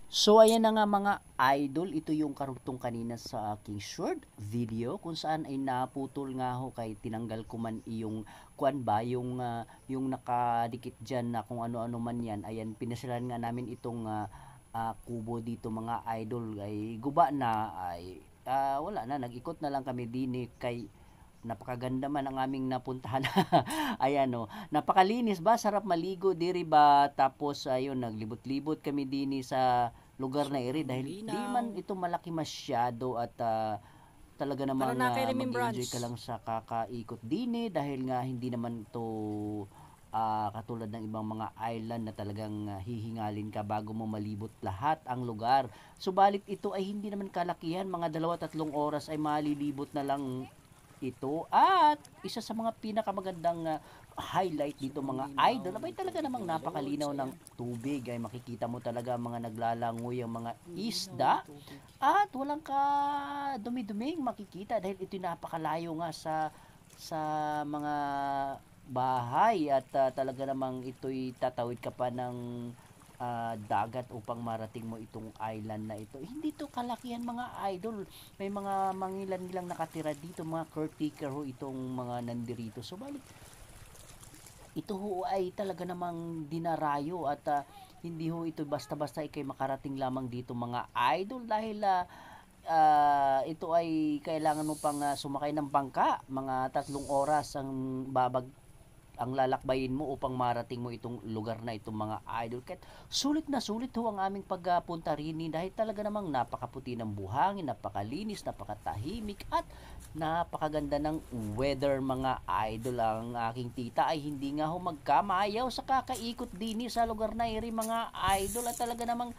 So ayan na nga mga idol, ito yung karugtong kanina sa aking short video kung saan ay naputol nga ho kay tinanggal ko man iyong kuan ba yung nakadikit diyan na kung ano-ano man yan. Ayan pinasilan nga namin itong kubo dito mga idol ay guba na ay wala na, nag-ikot na lang kami din kay napakaganda man ang aming napuntahan. Ayan o, napakalinis ba, sarap maligo diri ba, tapos ayun naglibot-libot kami din sa lugar na iri dahil di man Malinaw. ito malaki masyado at talaga Para namang na kay mag-enjoy remembrance. ka lang sa kakaikot din dahil nga hindi naman to katulad ng ibang mga island na talagang hihingalin ka bago mo malibot lahat ang lugar. Subalit ito ay hindi naman kalakihan, mga 2-3 oras ay malilibot na lang ito. At isa sa mga pinakamagandang highlight dito mga Malinaw idol, abay ng talaga tubig namang mga lods. napakalinaw ng Ayan. tubig. Ay makikita mo talaga mga naglalangoy ang mga Linaw ng isda tubig. at walang ka dumi-duming makikita dahil ito napakalayo nga sa mga bahay at talaga namang ito'y tatawid ka pa ng dagat upang marating mo itong island na ito. Hindi to kalakihan mga idol. May mga mangilan nilang nakatira dito, mga caretaker ho itong mga nandirito. So balik, ito ho ay talaga namang dinarayo at hindi ho ito basta-basta ikay makarating lamang dito mga idol dahil ito ay kailangan mo pang sumakay ng bangka. Mga 3 oras ang lalakbayin mo upang marating mo itong lugar na itong mga idol. Kahit sulit na sulit ho ang aming pagpunta rin dahil talaga namang napakaputi ng buhangin, napakalinis, napakatahimik at napakaganda ng weather mga idol. Ang aking tita ay hindi nga ho magkamayaw sa kakaikot din sa lugar na iri mga idol at talaga namang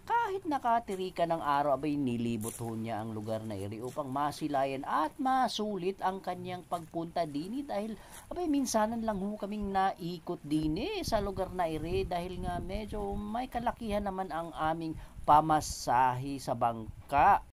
kahit nakatiri ka ng araw, abay nilibot ho niya ang lugar na iri upang masilayan at masulit ang kanyang pagpunta dini dahil abay minsanan lang ho kaming naikot dini sa lugar na iri dahil nga medyo may kalakihan naman ang aming pamasahe sa bangka.